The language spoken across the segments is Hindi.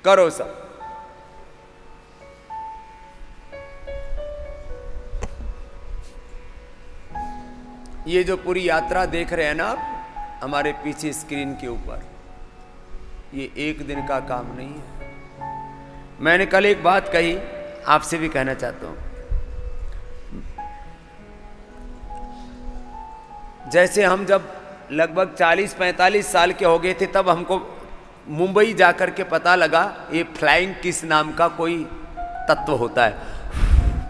करो सब। ये जो पूरी यात्रा देख रहे हैं ना आप हमारे पीछे स्क्रीन के ऊपर, ये एक दिन का काम नहीं है। मैंने कल एक बात कही, आपसे भी कहना चाहता हूं। जैसे हम जब लगभग 40-45 साल के हो गए थे, तब हमको मुंबई जाकर के पता लगा ये फ्लाइंग किस नाम का कोई तत्व होता है।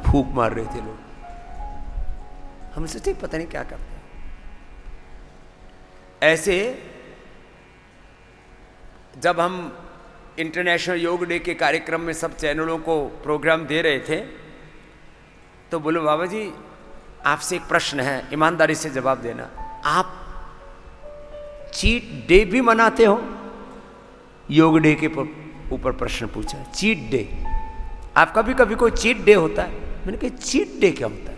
फूंक मार रहे थे लोग, हम सोचे पता नहीं क्या करते हैं। ऐसे जब हम इंटरनेशनल योग डे के कार्यक्रम में सब चैनलों को प्रोग्राम दे रहे थे, तो बोलो बाबा जी आपसे एक प्रश्न है, ईमानदारी से जवाब देना। आप चीट डे भी मनाते हो? योग डे के ऊपर प्रश्न पूछा, चीट डे आपका भी कभी कोई चीट डे होता है? मैंने कहा चीट डे क्या होता है?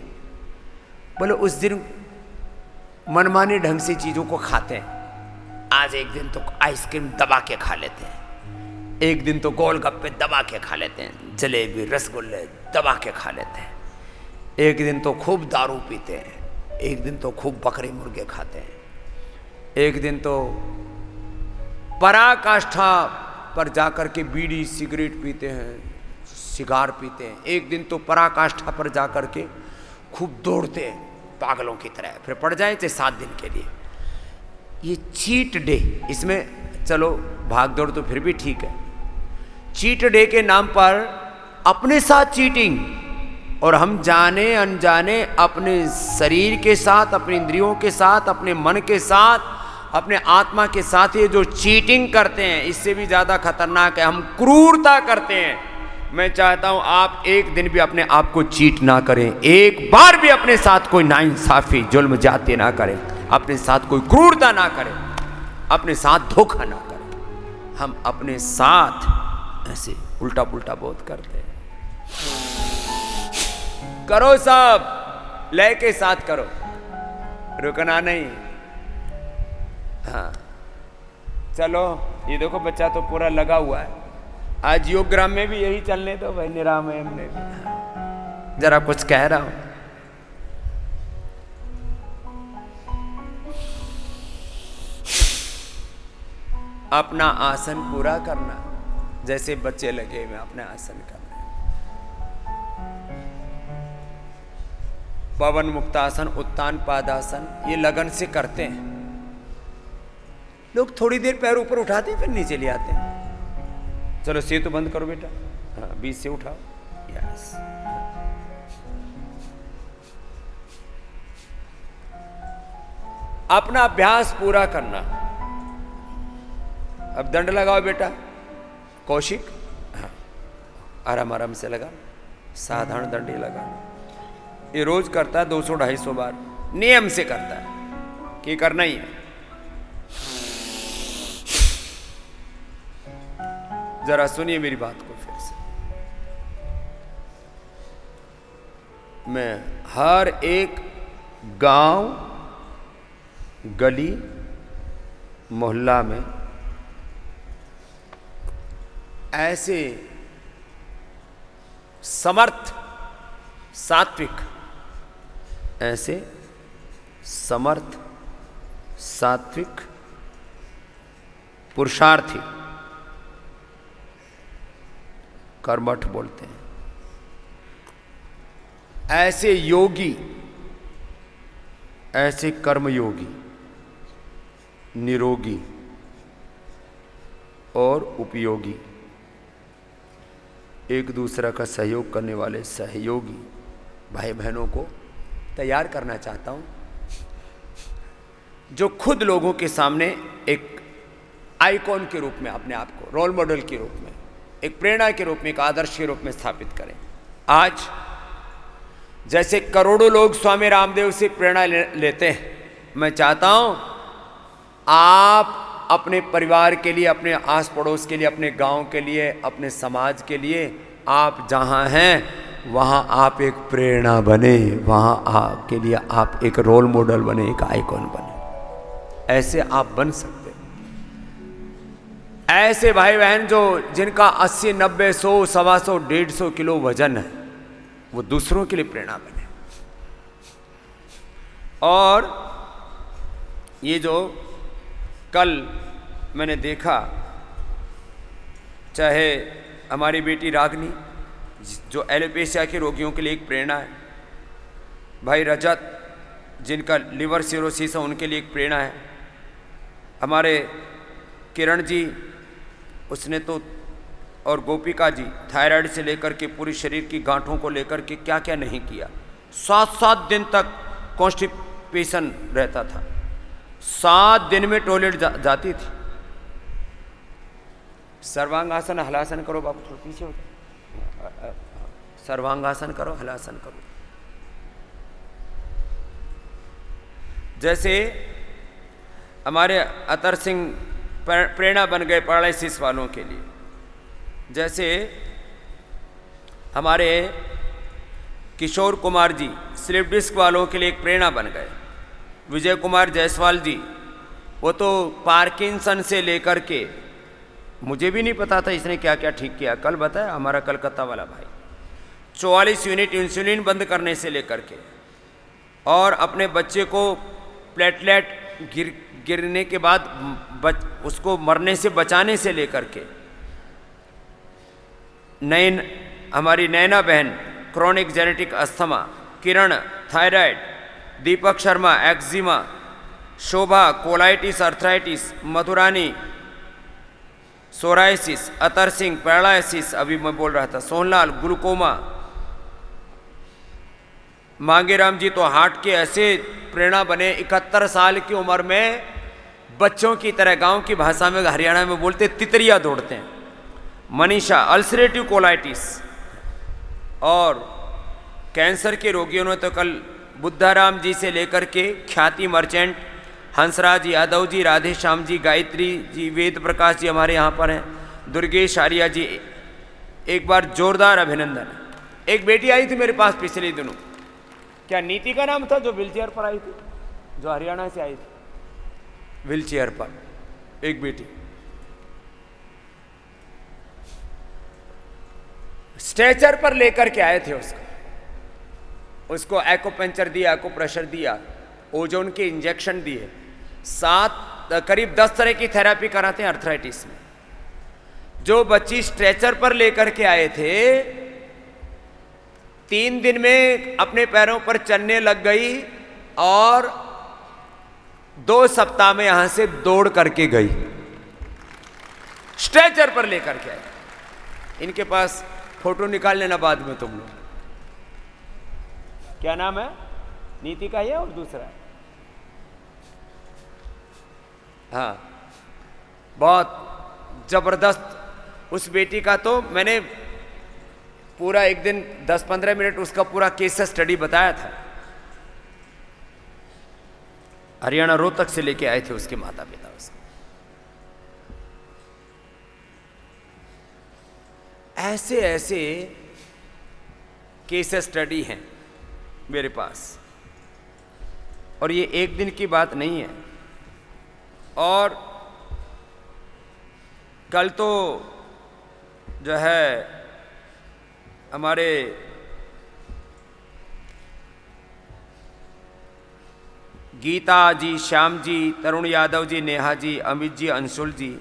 बोले उस दिन मनमाने ढंग से चीजों को खाते हैं। आज एक दिन तो आइसक्रीम दबा के खा लेते हैं, एक दिन तो गोलगप्पे दबा के खा लेते हैं, जलेबी रसगुल्ले दबा के खा लेते हैं, एक दिन तो खूब दारू पीते हैं, एक दिन तो खूब बकरे मुर्गे खाते हैं, एक दिन तो पराकाष्ठा पर जाकर के बीड़ी सिगरेट पीते हैं, सिगार पीते हैं, एक दिन तो पराकाष्ठा पर जाकर के खूब दौड़ते हैं पागलों की तरह, फिर पड़ जाए चाहे 7 दिन के लिए। ये चीट डे, इसमें चलो भाग दौड़ तो फिर भी ठीक है। चीट डे के नाम पर अपने साथ चीटिंग, और हम जाने अनजाने अपने शरीर के साथ, अपने इंद्रियों के साथ, अपने मन के साथ, अपने आत्मा के साथ ये जो चीटिंग करते हैं, इससे भी ज़्यादा खतरनाक है, हम क्रूरता करते हैं। मैं चाहता हूं आप एक दिन भी अपने आप को चीट ना करें, एक बार भी अपने साथ कोई नाइंसाफी जुल्म जाते ना करें, अपने साथ कोई क्रूरता ना करें, अपने साथ धोखा ना करें। हम अपने साथ ऐसे उल्टा पुल्टा बहुत करते हैं। करो सब, लय के साथ करो, रुकना नहीं। हाँ चलो, ये देखो बच्चा तो पूरा लगा हुआ है। आज योगग्राम में भी यही चलने दो भाई, निराम में हमने भी जरा कुछ कह रहा हूं। अपना आसन पूरा करना, जैसे बच्चे लगे हुए अपने आसन करना। पवन मुक्तासन, उत्तान पादासन, ये लगन से करते हैं लोग। थोड़ी देर पैर ऊपर उठाते हैं फिर नीचे ले आते हैं। चलो सेतु बंद करो बेटा, हाँ बीच से उठाओ, यस। अपना अभ्यास पूरा करना। अब दंड लगाओ बेटा, कौशिक, हाँ आराम आराम से लगा, साधारण दंड ही लगाना। ये रोज करता है 200-250 बार, नियम से करता है कि करना ही है। जरा सुनिए मेरी बात को फिर से। मैं हर एक गांव, गली, मोहल्ला में ऐसे समर्थ सात्विक, ऐसे समर्थ सात्विक पुरुषार्थी, कर्मठ बोलते हैं, ऐसे योगी, ऐसे कर्मयोगी, निरोगी और उपयोगी, एक दूसरा का सहयोग करने वाले सहयोगी भाई बहनों को तैयार करना चाहता हूं, जो खुद लोगों के सामने एक आइकॉन के रूप में अपने आप को, रोल मॉडल के रूप में, एक प्रेरणा के रूप में, एक आदर्श के रूप में स्थापित करें। आज जैसे करोड़ों लोग स्वामी रामदेव से प्रेरणा लेते हैं, मैं चाहता हूं आप अपने परिवार के लिए, अपने आस पड़ोस के लिए, अपने गांव के लिए, अपने समाज के लिए, आप जहां हैं वहां आप एक प्रेरणा बने, वहां आपके लिए आप एक रोल मॉडल बने, एक आइकॉन बने। ऐसे आप बन सकते, ऐसे भाई बहन जो जिनका 80, 90, 100, 125, 150 किलो वजन है, वो दूसरों के लिए प्रेरणा बने। और ये जो कल मैंने देखा, चाहे हमारी बेटी रागनी जो एलोपेशिया के रोगियों के लिए एक प्रेरणा है, भाई रजत जिनका लिवर सिरोसिस है उनके लिए एक प्रेरणा है, हमारे किरण जी उसने तो, और गोपिका जी थायराइड से लेकर के पूरी शरीर की गांठों को लेकर के क्या क्या नहीं किया। 7-7 दिन तक कॉन्स्टिपेशन रहता था, 7 दिन में टॉयलेट जाती थी। सर्वांगासन हलासन करो बाबू, थोड़ा पीछे हो जाओ, सर्वांगासन करो, हलासन करो। जैसे हमारे अतर सिंह प्रेरणा बन गए पैरालिसिस वालों के लिए, जैसे हमारे किशोर कुमार जी स्लिप डिस्क वालों के लिए एक प्रेरणा बन गए, विजय कुमार जायसवाल जी वो तो पार्किंसन से लेकर के, मुझे भी नहीं पता था इसने क्या क्या ठीक किया, कल बताया हमारा कलकत्ता वाला भाई, 44 यूनिट इंसुलिन बंद करने से लेकर के, और अपने बच्चे को प्लेटलेट गिरने के बाद उसको मरने से बचाने से लेकर के, हमारी नैना बहन क्रोनिक जेनेटिक अस्थमा, किरण थायराइड, दीपक शर्मा एक्जिमा, शोभा colitis arthritis, Madhurani psoriasis, Atar Singh paralysis अभी मैं बोल रहा था, सोहनलाल ग्लूकोमा, मांगेराम जी तो हार्ट के ऐसे प्रेरणा बने, 71 साल की उम्र में बच्चों की तरह, गांव की भाषा में हरियाणा में बोलते तितरिया दौड़ते हैं। मनीषा अल्सरेटिव कोलाइटिस, और कैंसर के रोगियों ने तो कल बुद्धाराम जी से लेकर के ख्याति मर्चेंट, हंसराज यादव जी, राधे श्याम जी, गायत्री जी, वेद प्रकाश जी हमारे यहाँ पर हैं, दुर्गेश आर्या जी, एक बार जोरदार अभिनंदन। एक बेटी आई थी मेरे पास पिछले दिनों, क्या नीति का नाम था, जो व्हीलचेयर पर आई थी, जो हरियाणा से आई थी व्हीलचेयर पर, एक बेटी स्ट्रेचर पर लेकर के आए थे उसको एक्यूपंक्चर दिया, एक्यूप्रेशर दिया, ओजोन के इंजेक्शन दिए, करीब 10 तरह की थेरेपी कराते हैं अर्थराइटिस में। जो बच्ची स्ट्रेचर पर लेकर के आए थे 3 दिन में अपने पैरों पर चलने लग गई, और 2 सप्ताह में यहां से दौड़ करके गई, स्ट्रेचर पर लेकर के आए। इनके पास फोटो निकाल लेना बाद में तुम लोग। क्या नाम है? नीति का है और दूसरा है? हाँ, बहुत जबरदस्त। उस बेटी का तो मैंने पूरा एक दिन 10-15 मिनट उसका पूरा केस स्टडी बताया था। हरियाणा रोहतक से लेके आए थे उसके माता पिता उसको। ऐसे ऐसे केस स्टडी हैं मेरे पास, और ये एक दिन की बात नहीं है। और कल तो जो है हमारे गीता जी, श्याम जी, तरुण यादव जी, नेहा जी, अमित जी, अंशुल जी,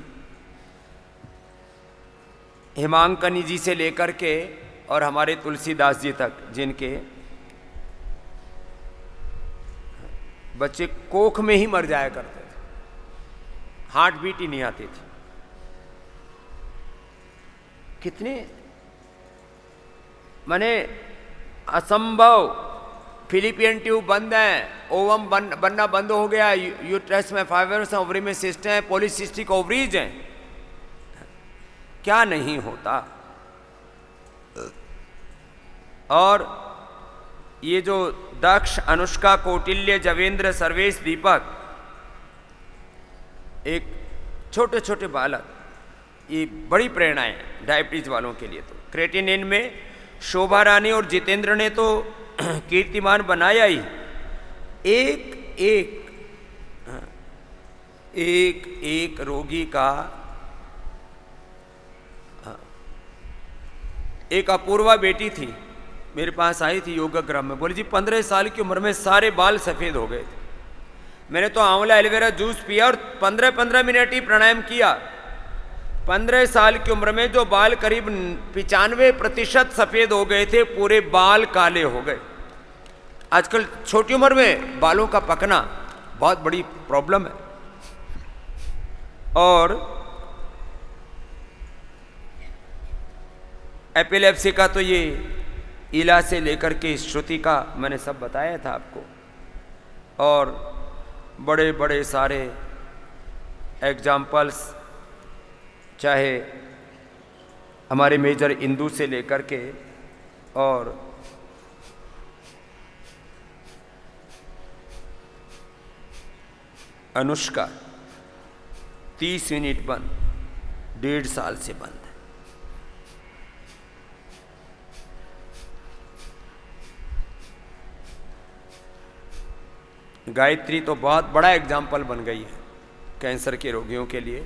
हिमांकनी जी से लेकर के और हमारे तुलसीदास जी तक, जिनके बच्चे कोख में ही मर जाया करते थे, हार्ट बीट ही नहीं आती थी। कितने माने असंभव। फिलिपियन ट्यूब बंद है, ओवम बनना बंद हो गया, यूट्रस में फाइबर्स हैं, ओवरी में सिस्ट हैं, पॉलीसिस्टिक ओवरीज हैं, क्या नहीं होता। और ये जो दक्ष, अनुष्का, कौटिल्य, जवेंद्र, सर्वेश, दीपक, एक छोटे छोटे बालक, ये बड़ी प्रेरणाएं डायबिटीज वालों के लिए। तो क्रेटिनिन में शोभा रानी और जितेंद्र ने तो कीर्तिमान बनाया ही। एक रोगी का एक अपूर्वा बेटी थी, मेरे पास आई थी योगाग्राम में, बोली जी 15 साल की उम्र में सारे बाल सफ़ेद हो गए थे। मैंने तो आंवला एलोवेरा जूस पिया और 15-15 मिनट ही प्राणायाम किया। 15 साल की उम्र में जो बाल करीब 95% सफ़ेद हो गए थे, पूरे बाल काले हो गए। आजकल छोटी उम्र में बालों का पकना बहुत बड़ी प्रॉब्लम है। और एपिलेप्सी का तो ये इलाज से लेकर के श्रुति का मैंने सब बताया था आपको, और बड़े बड़े सारे एग्जाम्पल्स, चाहे हमारे मेजर इंदू से लेकर के और अनुष्का 30 मिनट बंद, 1.5 साल से बंद है। गायत्री तो बहुत बड़ा एग्जाम्पल बन गई है कैंसर के रोगियों के लिए।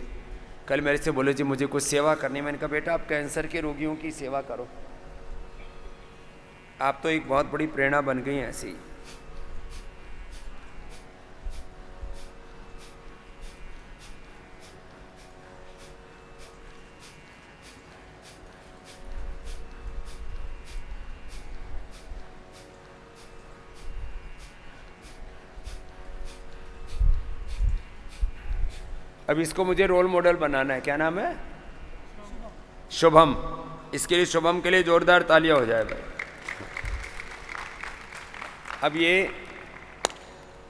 कल मेरे से बोले जी मुझे कुछ सेवा करनी है। मैंने कहा बेटा आप कैंसर के रोगियों की सेवा करो, आप तो एक बहुत बड़ी प्रेरणा बन गई हैं ऐसी। अब इसको मुझे रोल मॉडल बनाना है। क्या नाम है? शुभम। इसके लिए शुभम के लिए जोरदार तालियां हो जाए भाई। अब ये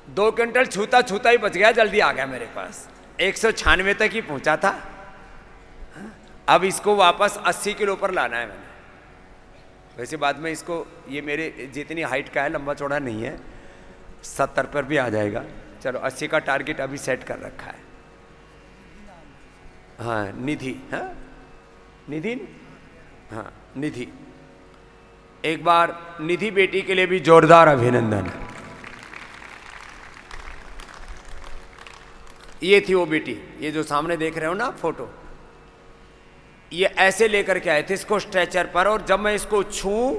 2 क्विंटल छूता छूता ही बच गया, जल्दी आ गया मेरे पास। 196 तक ही पहुंचा था, अब इसको वापस 80 किलो पर लाना है मैंने। वैसे बाद में इसको, ये मेरे जितनी हाइट का है, लंबा चौड़ा नहीं है, 70 पर भी आ जाएगा। चलो 80 का टारगेट अभी सेट कर रखा है। हाँ निधि, हाँ निधि, हाँ निधि। एक बार निधि बेटी के लिए भी जोरदार अभिनंदन। ये थी वो बेटी, ये जो सामने देख रहे हो ना फोटो, ये ऐसे लेकर के आए थे इसको स्ट्रेचर पर, और जब मैं इसको छूं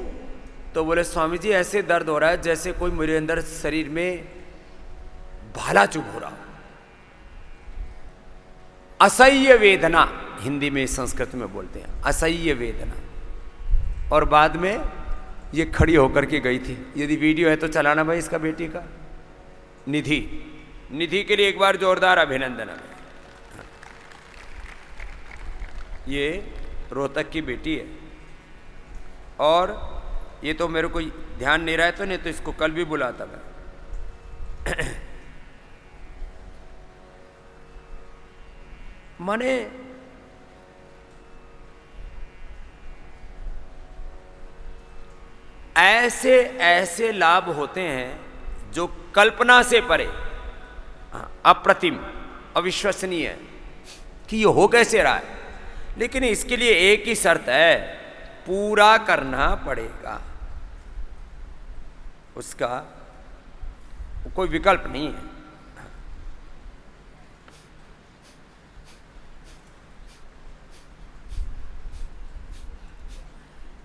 तो बोले स्वामी जी ऐसे दर्द हो रहा है जैसे कोई मेरे अंदर शरीर में भाला चुभ हो रहा हो। असह्य वेदना, हिंदी में संस्कृत में बोलते हैं असह्य वेदना। और बाद में ये खड़ी होकर के गई थी। यदि वीडियो है तो चलाना भाई इसका, बेटी का। निधि, निधि के लिए एक बार जोरदार अभिनंदन है। ये रोहतक की बेटी है, और ये तो मेरे को ध्यान नहीं रहा है, तो नहीं तो इसको कल भी बुलाता मैं। माने ऐसे ऐसे लाभ होते हैं जो कल्पना से परे, अप्रतिम, अविश्वसनीय है कि ये हो कैसे रहा है। लेकिन इसके लिए एक ही शर्त है, पूरा करना पड़ेगा, उसका कोई विकल्प नहीं है।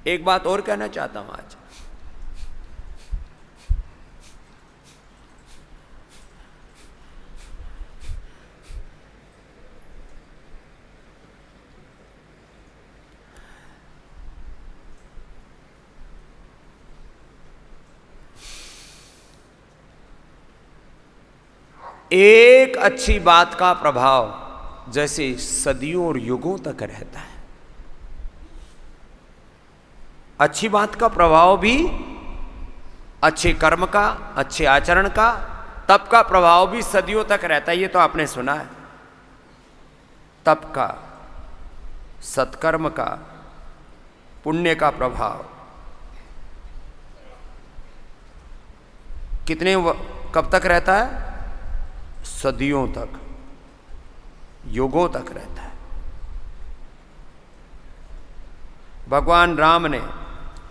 एक बात और कहना चाहता हूं आज, एक अच्छी बात का प्रभाव जैसे सदियों और युगों तक रहता है। अच्छी बात का प्रभाव भी, अच्छे कर्म का, अच्छे आचरण का, तप का प्रभाव भी सदियों तक रहता है। ये तो आपने सुना है, तप का, सत्कर्म का, पुण्य का प्रभाव कितने कब तक रहता है? सदियों तक, युगों तक रहता है। भगवान राम ने,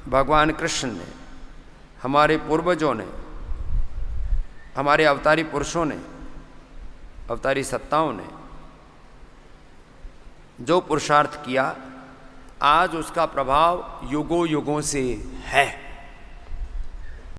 भगवान कृष्ण ने, हमारे पूर्वजों ने, हमारे अवतारी पुरुषों ने, अवतारी सत्ताओं ने जो पुरुषार्थ किया, आज उसका प्रभाव युगों युगों से है।